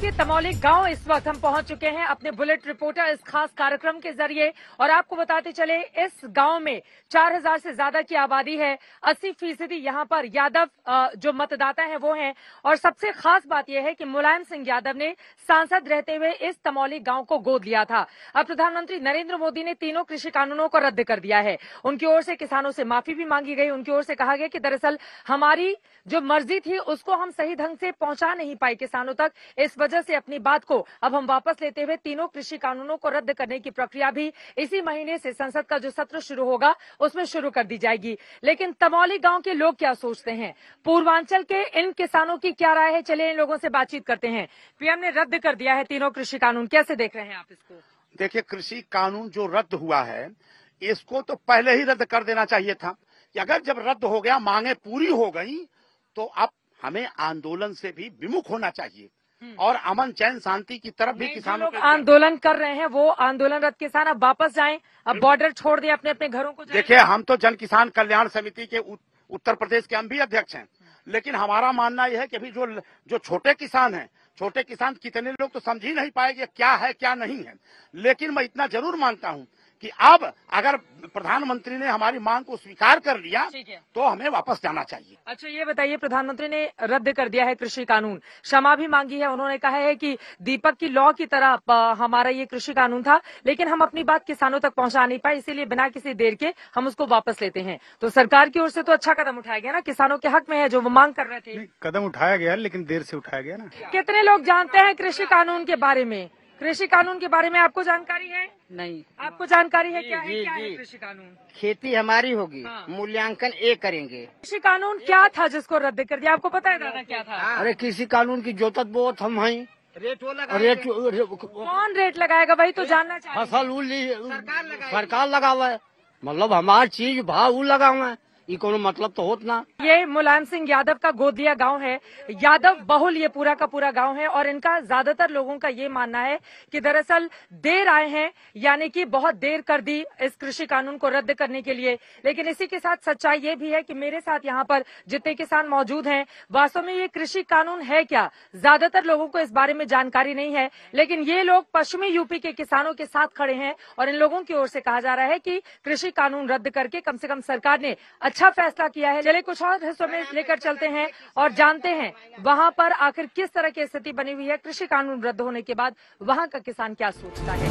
के तमौली गांव इस वक्त हम पहुंच चुके हैं अपने बुलेट रिपोर्टर इस खास कार्यक्रम के जरिए और आपको बताते चले इस गांव में 4000 से ज्यादा की आबादी है। 80% यहाँ पर यादव जो मतदाता हैं वो हैं और सबसे खास बात यह है कि मुलायम सिंह यादव ने सांसद रहते हुए इस तमौली गांव को गोद लिया था। अब प्रधानमंत्री नरेंद्र मोदी ने तीनों कृषि कानूनों को रद्द कर दिया है। उनकी ओर से किसानों से माफी भी मांगी गई। उनकी ओर से कहा गया कि दरअसल हमारी जो मर्जी थी उसको हम सही ढंग से पहुंचा नहीं पाए किसानों तक, इस वजह से अपनी बात को अब हम वापस लेते हुए तीनों कृषि कानूनों को रद्द करने की प्रक्रिया भी इसी महीने से संसद का जो सत्र शुरू होगा उसमें शुरू कर दी जाएगी। लेकिन तमौली गांव के लोग क्या सोचते हैं, पूर्वांचल के इन किसानों की क्या राय है, चलिए इन लोगों से बातचीत करते हैं। पीएम ने रद्द कर दिया है तीनों कृषि कानून, कैसे देख रहे हैं आप इसको? देखिए, कृषि कानून जो रद्द हुआ है इसको तो पहले ही रद्द कर देना चाहिए था कि अगर जब रद्द हो गया, मांगे पूरी हो गई, तो अब हमें आंदोलन से भी विमुख होना चाहिए और अमन चैन शांति की तरफ भी किसानों के आंदोलन कर रहे हैं वो आंदोलनरत किसान अब वापस जाएं, अब बॉर्डर छोड़ दें, अपने अपने घरों को। देखिए, हम तो जन किसान कल्याण समिति के उत्तर प्रदेश के हम भी अध्यक्ष हैं, लेकिन हमारा मानना यह है कि अभी जो छोटे किसान हैं, छोटे किसान कितने लोग तो समझ ही नहीं पाएंगे क्या है क्या नहीं है। लेकिन मैं इतना जरूर मानता हूं कि अब अगर प्रधानमंत्री ने हमारी मांग को स्वीकार कर लिया तो हमें वापस जाना चाहिए। अच्छा, ये बताइए, प्रधानमंत्री ने रद्द कर दिया है कृषि कानून, क्षमा भी मांगी है, उन्होंने कहा है कि दीपक की लौ की तरह हमारा ये कृषि कानून था लेकिन हम अपनी बात किसानों तक पहुंचा नहीं पाए, इसीलिए बिना किसी देर के हम उसको वापस लेते हैं। तो सरकार की ओर से तो अच्छा कदम उठाया गया ना, किसानों के हक में है जो वो मांग कर रहे थे। कदम उठाया गया लेकिन देर से उठाया गया ना। कितने लोग जानते हैं कृषि कानून के बारे में? कृषि कानून के बारे में आपको जानकारी है? नहीं। आपको जानकारी है क्या है, क्या है कृषि कानून? खेती हमारी होगी, हाँ। मूल्यांकन एक करेंगे। कृषि कानून क्या था जिसको रद्द कर दिया, आपको पता है दादा क्या था? अरे कृषि कानून की जोतत बोत हम हैं, रेट वो लगा, कौन रेट लगाएगा वही तो जानना चाहिए। फसल सरकार लगावा है, मतलब हमारी चीज भाव लगावा है, ये कोनो मतलब तो होत ना। ये मुलायम सिंह यादव का गोदिया गांव है, यादव बहुल ये पूरा का पूरा गांव है और इनका ज्यादातर लोगों का ये मानना है कि दरअसल देर आए हैं, यानी कि बहुत देर कर दी इस कृषि कानून को रद्द करने के लिए। लेकिन इसी के साथ सच्चाई ये भी है कि मेरे साथ यहाँ पर जितने किसान मौजूद हैं, वास्तव में ये कृषि कानून है क्या, ज्यादातर लोगों को इस बारे में जानकारी नहीं है। लेकिन ये लोग पश्चिमी यूपी के किसानों के साथ खड़े हैं और इन लोगों की ओर से कहा जा रहा है कि कृषि कानून रद्द करके कम से कम सरकार ने अच्छा फैसला किया है। चलिए कुछ और हिस्सों में लेकर चलते हैं और जानते हैं वहां पर आखिर किस तरह की स्थिति बनी हुई है, कृषि कानून रद्द होने के बाद वहां का किसान क्या सोचता है।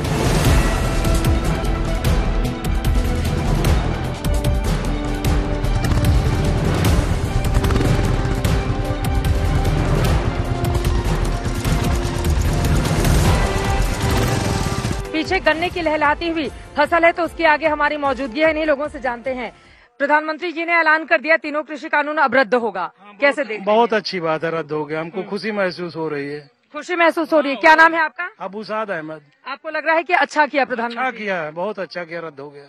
पीछे गन्ने की लहलहाती हुई फसल है तो उसके आगे हमारी मौजूदगी है, इन्हीं लोगों से जानते हैं। प्रधानमंत्री जी ने ऐलान कर दिया तीनों कृषि कानून अब रद्द होगा, कैसे देखते हैं? बहुत अच्छी बात है, रद्द हो गया, हमको खुशी महसूस हो रही है। खुशी महसूस हो रही है। क्या नाम है आपका? अबूसाद अहमद। आपको लग रहा है कि अच्छा किया प्रधानमंत्री? अच्छा किया है, बहुत अच्छा किया, रद्द हो गया।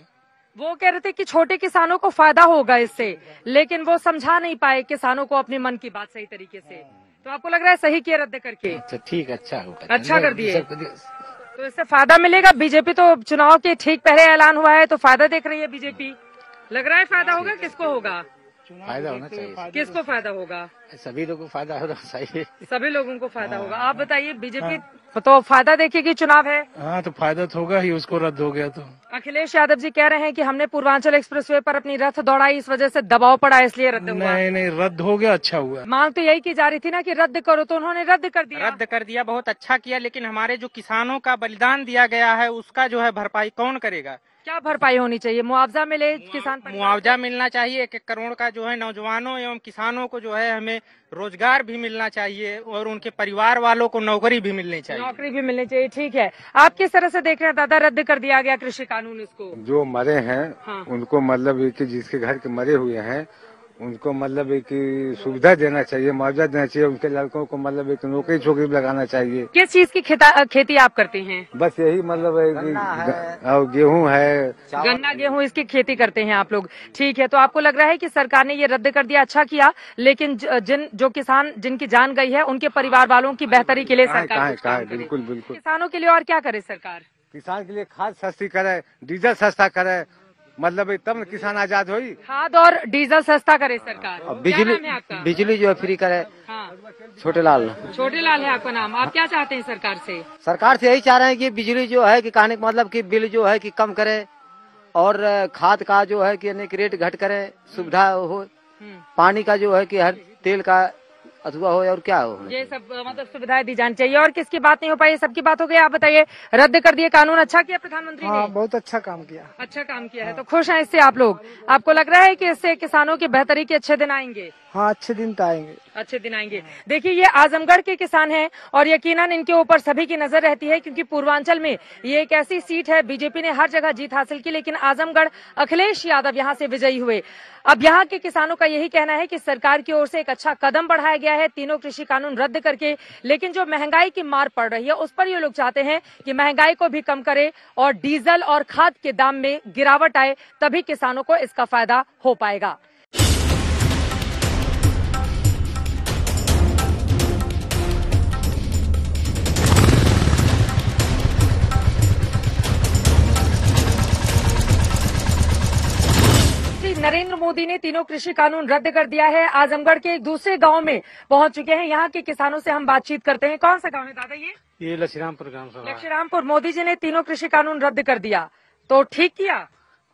वो कह रहे थे कि छोटे किसानों को फायदा होगा इससे, लेकिन वो समझा नहीं पाए किसानों को अपने मन की बात सही तरीके से। तो आपको लग रहा है सही किया रद्द करके? अच्छा ठीक, अच्छा होगा, अच्छा कर दिए तो इससे फायदा मिलेगा। बीजेपी तो चुनाव के ठीक पहले ऐलान हुआ है तो फायदा देख रही है बीजेपी, लग रहा है फायदा होगा। किसको होगा फायदा होना चाहिए? किसको फायदा होगा? सभी लोगों को फायदा होना चाहिए, सभी लोगों को फायदा होगा। आप बताइए, बीजेपी तो फायदा देखेगी, चुनाव है। हाँ तो फायदा तो होगा ही, उसको रद्द हो गया तो। अखिलेश यादव जी कह रहे हैं कि हमने पूर्वांचल एक्सप्रेसवे पर अपनी रथ दौड़ाई, इस वजह से दबाव पड़ा इसलिए रद्द हुआ। नहीं, रद्द हो गया, अच्छा हुआ। मांग तो यही की जा रही थी ना कि रद्द करो, तो उन्होंने रद्द कर दिया। रद्द कर दिया, बहुत अच्छा किया, लेकिन हमारे जो किसानों का बलिदान दिया गया है उसका जो है भरपाई कौन करेगा? क्या भरपाई होनी चाहिए? मुआवजा मिले किसान, मुआवजा मिलना चाहिए। 1-1 करोड़ का जो है नौजवानों एवं किसानों को जो है हमें रोजगार भी मिलना चाहिए और उनके परिवार वालों को नौकरी भी मिलनी चाहिए। नौकरी भी मिलनी चाहिए, ठीक है। आप किस तरह से देख रहे हैं दादा, रद्द कर दिया गया कृषि कानून इसको? जो मरे हैं हाँ। उनको मतलब एक जिसके घर के मरे हुए हैं उनको मतलब एक सुविधा देना चाहिए, मुआवजा देना चाहिए। उनके लड़कों को मतलब एक नौकरी छोकरी लगाना चाहिए। किस चीज की खेती आप करते हैं? बस यही मतलब और गेहूं है, गन्ना गेहूं, इसकी खेती करते हैं आप लोग, ठीक है। तो आपको लग रहा है कि सरकार ने ये रद्द कर दिया, अच्छा किया, लेकिन जो किसान जिनकी जान गई है उनके परिवार वालों की बेहतरी के लिए सरकार बिल्कुल बिल्कुल। किसानों के लिए और क्या करे सरकार? किसान के लिए खाद सस्ती करे, डीजल सस्ता करे, मतलब तब न किसान आजाद हुई। खाद और डीजल सस्ता करे सरकार। अब क्या नाम है आपका? बिजली जो है फ्री करे। हाँ, छोटे लाल छोटे लाल है आपका नाम। आप क्या चाहते हैं सरकार से? सरकार से यही चाह रहे हैं कि बिजली जो है कि कहने का मतलब कि बिल जो है कि कम करे और खाद का जो है कि अनेक रेट घट करे, सुविधा हो, पानी का जो है कि हर तेल का अथवा हो और क्या हो, ये सब मतलब सुविधाएं दी जानी चाहिए। और किसकी बात नहीं हो पाई, सबकी बात हो गई। आप बताइए, रद्द कर दिए कानून, अच्छा किया प्रधानमंत्री ने? बहुत अच्छा काम किया। अच्छा काम किया है, तो खुश हैं इससे आप लोग? आपको लग रहा है कि इससे किसानों की बेहतरी के अच्छे दिन आएंगे? हाँ, अच्छे दिन तो आएंगे। अच्छे दिन आएंगे। देखिए, ये आजमगढ़ के किसान हैं और यकीनन इनके ऊपर सभी की नजर रहती है, क्योंकि पूर्वांचल में ये एक ऐसी सीट है, बीजेपी ने हर जगह जीत हासिल की, लेकिन आजमगढ़ अखिलेश यादव यहाँ से विजयी हुए। अब यहाँ के किसानों का यही कहना है कि सरकार की ओर से एक अच्छा कदम बढ़ाया गया है, तीनों कृषि कानून रद्द करके, लेकिन जो महंगाई की मार पड़ रही है उस पर ये लोग चाहते हैं कि महंगाई को भी कम करे और डीजल और खाद के दाम में गिरावट आए, तभी किसानों को इसका फायदा हो पाएगा। नरेंद्र मोदी ने तीनों कृषि कानून रद्द कर दिया है। आजमगढ़ के एक दूसरे गांव में पहुंच चुके हैं। यहाँ के किसानों से हम बातचीत करते हैं। कौन सा गांव है दादा ये? लक्ष्मीरामपुर ग्राम सभा। लक्ष्मीरामपुर। मोदी जी ने तीनों कृषि कानून रद्द कर दिया, तो ठीक किया?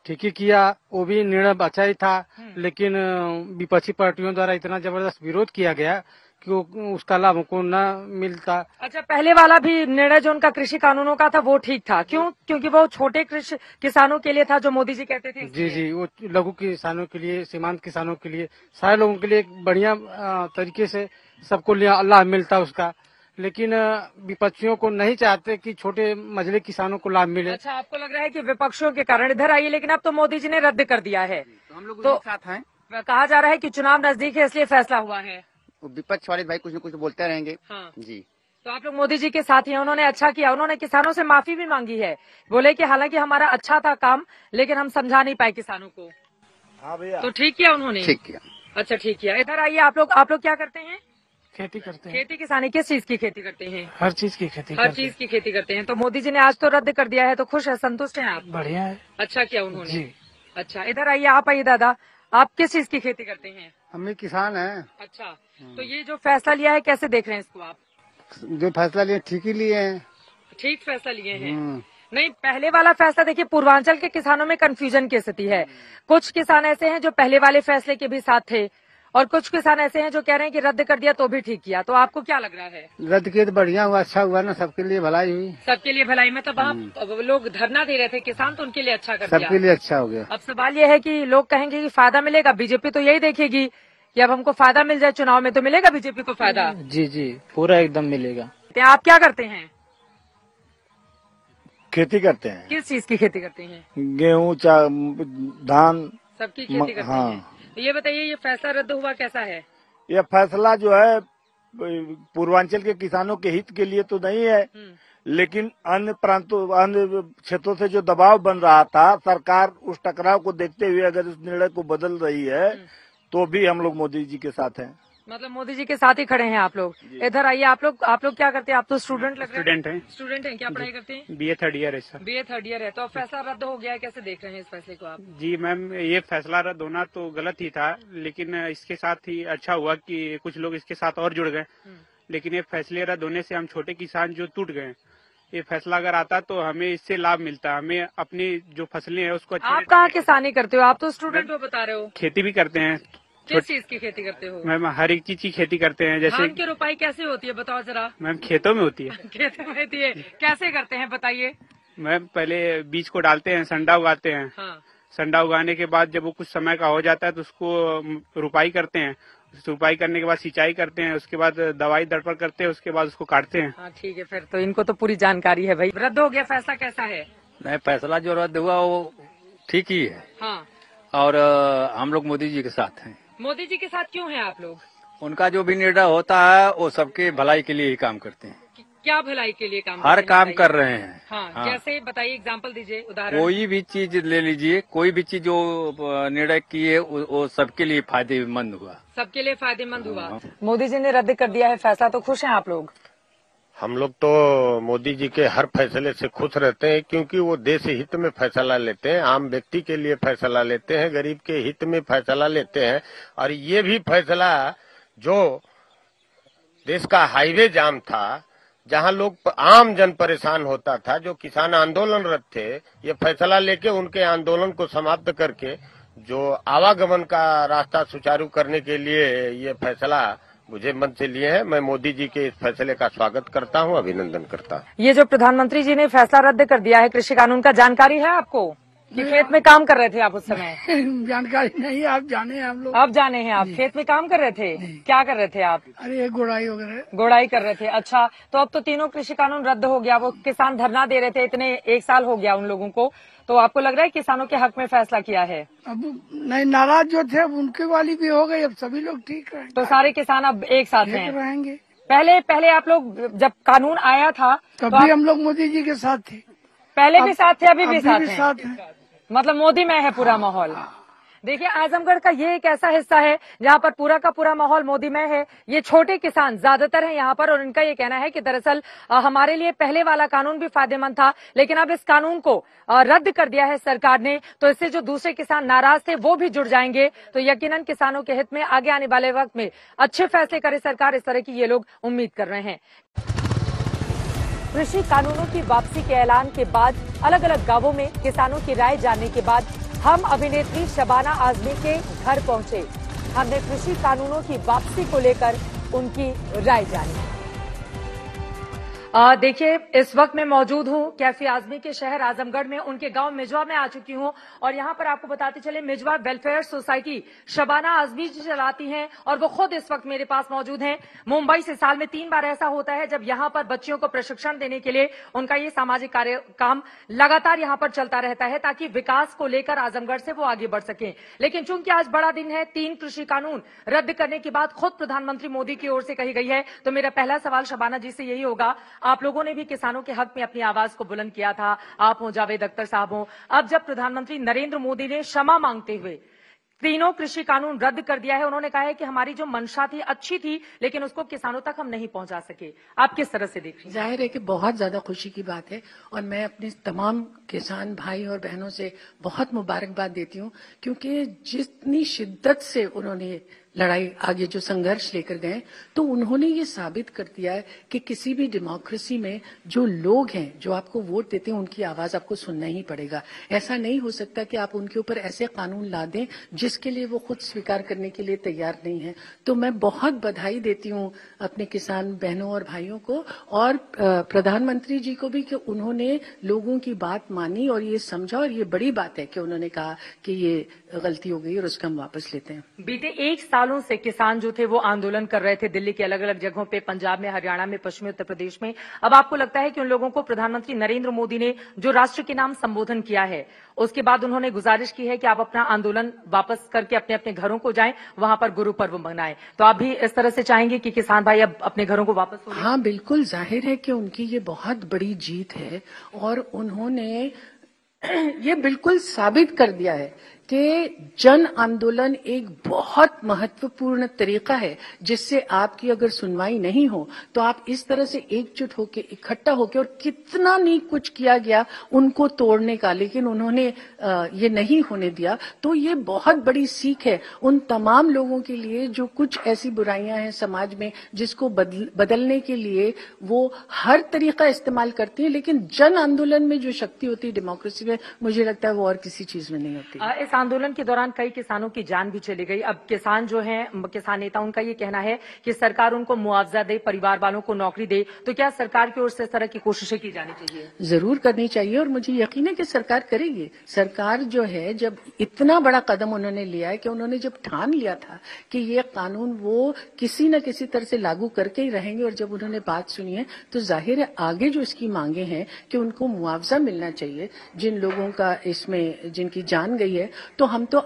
ठीक ही किया, वो भी निर्णय अच्छा ही था, लेकिन विपक्षी पार्टियों द्वारा इतना जबरदस्त विरोध किया गया कि उसका लाभ हमको न मिलता। अच्छा, पहले वाला भी निर्णय जो उनका कृषि कानूनों का था वो ठीक था, क्यों? क्योंकि वो छोटे कृषि किसानों के लिए था, जो मोदी जी कहते थे। जी, वो लघु किसानों के लिए, सीमांत किसानों के लिए, सारे लोगों के लिए एक बढ़िया तरीके से सबको लाभ मिलता उसका, लेकिन विपक्षियों को नहीं चाहते कि छोटे मझले किसानों को लाभ मिले। अच्छा, आपको लग रहा है कि विपक्षियों के कारण इधर आइए, लेकिन अब तो मोदी जी ने रद्द कर दिया है। तो हम लोग तो साथ हैं। कहा जा रहा है कि चुनाव नजदीक है, इसलिए फैसला हुआ है। विपक्ष वाले भाई कुछ न कुछ बोलते रहेंगे। हाँ जी, तो आप लोग मोदी जी के साथ ही हैं। उन्होंने अच्छा किया, उन्होंने किसानों से माफी भी मांगी है। बोले कि हालांकि हमारा अच्छा था काम, लेकिन हम समझा नहीं पाए किसानों को। हाँ भैया, तो ठीक किया उन्होंने। ठीक किया। अच्छा, ठीक किया। इधर आइए आप लोग क्या करते हैं? खेती करते हैं, खेती किसानी। किस चीज की खेती करते हैं? हर चीज की खेती हर चीज की खेती करते हैं। तो मोदी जी ने आज तो रद्द कर दिया है, तो खुश है, संतुष्ट हैं आप? बढ़िया है अच्छा किया उन्होंने जी। अच्छा, इधर आइए, आप आइए दादा, आप किस चीज की खेती करते हैं? हम भी किसान हैं। अच्छा, तो ये जो फैसला लिया है, कैसे देख रहे हैं इसको आप? जो फैसला लिए ठीक ही लिए हैं। ठीक फैसला लिए हैं। नहीं, पहले वाला फैसला देखिए, पूर्वांचल के किसानों में कंफ्यूजन की स्थिति है। कुछ किसान ऐसे हैं जो पहले वाले फैसले के भी साथ थे, और कुछ किसान ऐसे हैं जो कह रहे हैं कि रद्द कर दिया तो भी ठीक किया। तो आपको क्या लग रहा है? रद्द किए तो बढ़िया हुआ, अच्छा हुआ ना, सबके लिए भलाई हुई। सबके लिए भलाई में, तो वहाँ लोग धरना दे रहे थे किसान, तो उनके लिए अच्छा कर दिया। सबके लिए अच्छा हो गया। अब सवाल ये है कि लोग कहेंगे कि फायदा मिलेगा, बीजेपी तो यही देखेगी कि अब हमको फायदा मिल जाए चुनाव में, तो मिलेगा बीजेपी को फायदा? जी, पूरा एकदम मिलेगा। आप क्या करते हैं? खेती करते हैं। किस चीज की खेती करते हैं? गेहूँ, धान, सबकी खेती करते हैं। ये बताइए, ये फैसला रद्द हुआ कैसा है? यह फैसला जो है पूर्वांचल के किसानों के हित के लिए तो नहीं है, लेकिन अन्य प्रांतों, अन्य क्षेत्रों से जो दबाव बन रहा था, सरकार उस टकराव को देखते हुए अगर इस निर्णय को बदल रही है, तो भी हम लोग मोदी जी के साथ हैं। मतलब मोदी जी के साथ ही खड़े हैं आप लोग। इधर आइए, आप लोग क्या करते हैं? आप तो स्टूडेंट लग रहे हैं। स्टूडेंट हैं। स्टूडेंट हैं, क्या पढ़ाई करते हैं? BA 3rd ईयर है सर। BA 3rd ईयर है। तो अब फैसला रद्द हो गया है, कैसे देख रहे हैं इस फैसले को आप? जी मैम, ये फैसला रद्द होना तो गलत ही था, लेकिन इसके साथ ही अच्छा हुआ कि कुछ लोग इसके साथ और जुड़ गए। लेकिन ये फैसले रद्द होने से हम छोटे किसान जो टूट गए, ये फैसला अगर आता तो हमें इससे लाभ मिलता। हमें अपनी जो फसलें हैं उसको आप कहाँ किसानी करते हो? आप तो स्टूडेंट हो बता रहे हो। खेती भी करते हैं। किस चीज की खेती करते हो? मैम हर एक चीज की खेती करते हैं। जैसे धान की रोपाई कैसे होती है, बताओ जरा। मैम खेतों में होती है। खेतों में होती है, कैसे करते हैं बताइए। मैम पहले बीज को डालते हैं, संडा उगाते हैं। हाँ। संडा उगाने के बाद जब वो कुछ समय का हो जाता है तो उसको रुपाई करते हैं। रुपाई करने के बाद सिंचाई करते हैं, उसके बाद दवाई दड़पण करते हैं, उसके बाद उसको काटते हैं। हाँ ठीक है, फिर तो इनको तो पूरी जानकारी है भाई। रद्द हो गया, फैसला कैसा है? नहीं, फैसला जो रद्द हुआ वो ठीक ही है। हाँ। और हम लोग मोदी जी के साथ हैं। मोदी जी के साथ क्यों हैं आप लोग? उनका जो भी निर्णय होता है वो सबके भलाई के लिए ही काम करते हैं। क्या भलाई के लिए काम? हर काम कर रहे हैं। हाँ। जैसे बताइए, एग्जाम्पल दीजिए, उदाहरण। कोई भी चीज ले लीजिए, कोई भी चीज जो निर्णय किए वो सबके लिए फायदेमंद हुआ। सबके लिए फायदेमंद हुआ। मोदी जी ने रद्द कर दिया है फैसला, तो खुश हैं आप लोग? हम लोग तो मोदी जी के हर फैसले से खुश रहते हैं, क्योंकि वो देश हित में फैसला लेते हैं, आम व्यक्ति के लिए फैसला लेते हैं, गरीब के हित में फैसला लेते हैं। और ये भी फैसला जो देश का हाईवे जाम था, जहां लोग आम जन परेशान होता था, जो किसान आंदोलनरत थे, ये फैसला लेके उनके आंदोलन को समाप्त करके जो आवागमन का रास्ता सुचारू करने के लिए ये फैसला मुझे मन से लिए हैं। मैं मोदी जी के इस फैसले का स्वागत करता हूं, अभिनंदन करता हूं। ये जो प्रधानमंत्री जी ने फैसला रद्द कर दिया है कृषि कानून का, जानकारी है आपको कि खेत में काम कर रहे थे आप उस समय? जानकारी नहीं, आप जाने हैं। हम लोग अब जाने हैं आप खेत में काम कर रहे थे? क्या कर रहे थे आप? अरे गुड़ाई वगैरह गुड़ाई कर रहे थे। अच्छा, तो अब तो तीनों कृषि कानून रद्द हो गया। वो किसान धरना दे रहे थे, इतने 1 साल हो गया उन लोगों को, तो आपको लग रहा है किसानों के हक में फैसला किया है? अब नहीं, नाराज जो थे अब उनके वाली भी हो गई, अब सभी लोग ठीक रहेंगे। तो सारे किसान अब एक साथ हैं, रहेंगे। पहले आप लोग जब कानून आया था तब भी हम लोग मोदी जी के साथ थे। पहले भी साथ थे, अभी भी साथ हैं। मतलब मोदी में है पूरा माहौल। देखिए, आजमगढ़ का ये एक ऐसा हिस्सा है जहां पर पूरा का पूरा माहौल मोदी में है। ये छोटे किसान ज्यादातर हैं यहाँ पर, और इनका ये कहना है कि दरअसल हमारे लिए पहले वाला कानून भी फायदेमंद था, लेकिन अब इस कानून को रद्द कर दिया है सरकार ने, तो इससे जो दूसरे किसान नाराज थे वो भी जुड़ जाएंगे। तो यकीनन किसानों के हित में आगे आने वाले वक्त में अच्छे फैसले करे सरकार, इस तरह की ये लोग उम्मीद कर रहे हैं। कृषि कानूनों की वापसी के ऐलान के बाद अलग अलग गांवों में किसानों की राय जानने के बाद हम अभिनेत्री शबाना आजमी के घर पहुंचे। हमने कृषि कानूनों की वापसी को लेकर उनकी राय जानी। देखिए, इस वक्त मैं मौजूद हूं कैफी आजमी के शहर आजमगढ़ में, उनके गांव मिजवा में आ चुकी हूं, और यहां पर आपको बताते चले मिजवा वेलफेयर सोसाइटी शबाना आजमी जी चलाती हैं, और वो खुद इस वक्त मेरे पास मौजूद हैं। मुंबई से साल में 3 बार ऐसा होता है जब यहां पर बच्चियों को प्रशिक्षण देने के लिए उनका ये सामाजिक कार्य काम लगातार यहां पर चलता रहता है, ताकि विकास को लेकर आजमगढ़ से वो आगे बढ़ सके। लेकिन चूंकि आज बड़ा दिन है, 3 कृषि कानून रद्द करने की बात खुद प्रधानमंत्री मोदी की ओर से कही गई है, तो मेरा पहला सवाल शबाना जी से यही होगा, आप लोगों ने भी किसानों के हक में अपनी आवाज को बुलंद किया था, आप हो जावेद अख्तर साहब हो, अब जब प्रधानमंत्री नरेंद्र मोदी ने क्षमा मांगते हुए तीनों कृषि कानून रद्द कर दिया है, उन्होंने कहा है कि हमारी जो मंशा थी अच्छी थी, लेकिन उसको किसानों तक हम नहीं पहुंचा सके। आप किस तरह से देख रही हैं? जाहिर है कि बहुत ज्यादा खुशी की बात है, और मैं अपने तमाम किसान भाई और बहनों से बहुत मुबारकबाद देती हूं, क्योंकि जितनी शिद्दत से उन्होंने लड़ाई आगे जो संघर्ष लेकर गए, तो उन्होंने ये साबित कर दिया है कि किसी भी डेमोक्रेसी में जो लोग हैं, जो आपको वोट देते हैं, उनकी आवाज आपको सुनना ही पड़ेगा। ऐसा नहीं हो सकता कि आप उनके ऊपर ऐसे कानून ला दें जिसके लिए वो खुद स्वीकार करने के लिए तैयार नहीं है। तो मैं बहुत बधाई देती हूँ अपने किसान बहनों और भाइयों को, और प्रधानमंत्री जी को भी, कि उन्होंने लोगों की बात मानी और ये समझा, और ये बड़ी बात है कि उन्होंने कहा कि ये गलती हो गई और उसको हम वापस लेते हैं। बीते 1 सालों से किसान जो थे वो आंदोलन कर रहे थे दिल्ली के अलग अलग जगहों पे, पंजाब में, हरियाणा में, पश्चिमी उत्तर प्रदेश में। अब आपको लगता है कि उन लोगों को प्रधानमंत्री नरेंद्र मोदी ने जो राष्ट्र के नाम संबोधन किया है, उसके बाद उन्होंने गुजारिश की है कि आप अपना आंदोलन वापस करके अपने अपने घरों को जाएं, वहां पर गुरु पर्व मनाएं, तो आप भी इस तरह से चाहेंगे कि किसान भाई अब अपने घरों को वापस हो? हाँ, बिल्कुल, जाहिर है कि उनकी ये बहुत बड़ी जीत है, और उन्होंने ये बिल्कुल साबित कर दिया है कि जन आंदोलन एक बहुत महत्वपूर्ण तरीका है, जिससे आपकी अगर सुनवाई नहीं हो तो आप इस तरह से एकजुट होके, इकट्ठा होके, और कितना नहीं कुछ किया गया उनको तोड़ने का, लेकिन उन्होंने ये नहीं होने दिया। तो ये बहुत बड़ी सीख है उन तमाम लोगों के लिए जो कुछ ऐसी बुराइयां हैं समाज में जिसको बदलने के लिए वो हर तरीका इस्तेमाल करती है, लेकिन जन आंदोलन में जो शक्ति होती है डेमोक्रेसी में, मुझे लगता है वो और किसी चीज में नहीं होती। इस आंदोलन के दौरान कई किसानों की जान भी चली गई। अब किसान जो हैं, किसान नेता, उनका ये कहना है कि सरकार उनको मुआवजा दे, परिवार वालों को नौकरी दे, तो क्या सरकार की ओर से इस तरह की कोशिशें की जानी चाहिए? जरूर करनी चाहिए, और मुझे यकीन है कि सरकार करेगी। सरकार जो है, जब इतना बड़ा कदम उन्होंने लिया है कि उन्होंने जब ठान लिया था कि ये कानून वो किसी न किसी तरह से लागू करके ही रहेंगे, और जब उन्होंने बात सुनी है, तो जाहिर है आगे जो इसकी मांगे हैं कि उनको मुआवजा मिलना चाहिए, जिन लोगों का इसमें जिनकी जान गई है। तो हम तो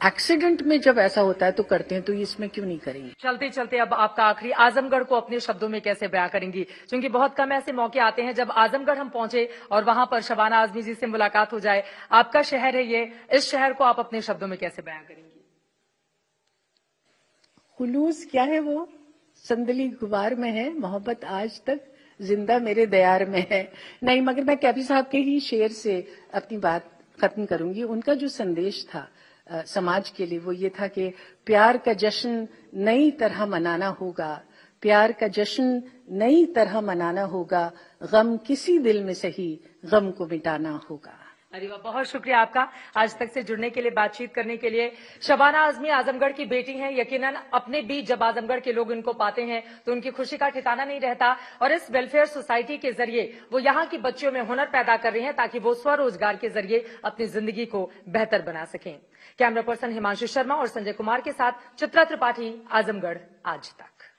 एक्सीडेंट में जब ऐसा होता है तो करते हैं, तो इसमें क्यों नहीं करेंगे? चलते चलते अब आपका आखिरी, आजमगढ़ को अपने शब्दों में कैसे बयां करेंगी? क्योंकि बहुत कम ऐसे मौके आते हैं जब आजमगढ़ हम पहुंचे और वहां पर शबाना आजमी जी से मुलाकात हो जाए। आपका शहर है ये, इस शहर को आप अपने शब्दों में कैसे बयां करेंगी? खुलूस क्या है वो? संदली गुबार में है, मोहब्बत आज तक जिंदा मेरे दयार में है। नहीं, मगर मैं कैफी साहब के ही शेर से अपनी बात खत्म करूंगी। उनका जो संदेश था समाज के लिए वो ये था कि प्यार का जश्न नई तरह मनाना होगा, प्यार का जश्न नई तरह मनाना होगा, गम किसी दिल में सही गम को मिटाना होगा। अरे वाह, बहुत शुक्रिया आपका आज तक से जुड़ने के लिए, बातचीत करने के लिए। शबाना आजमी आजमगढ़ की बेटी हैं। यकीनन अपने बीच जब आजमगढ़ के लोग इनको पाते हैं तो उनकी खुशी का ठिकाना नहीं रहता और इस वेलफेयर सोसाइटी के जरिए वो यहाँ की बच्चियों में हुनर पैदा कर रही हैं ताकि वो स्वरोजगार के जरिए अपनी जिंदगी को बेहतर बना सकें। कैमरा पर्सन हिमांशु शर्मा और संजय कुमार के साथ चित्रा त्रिपाठी, आजमगढ़ आज तक।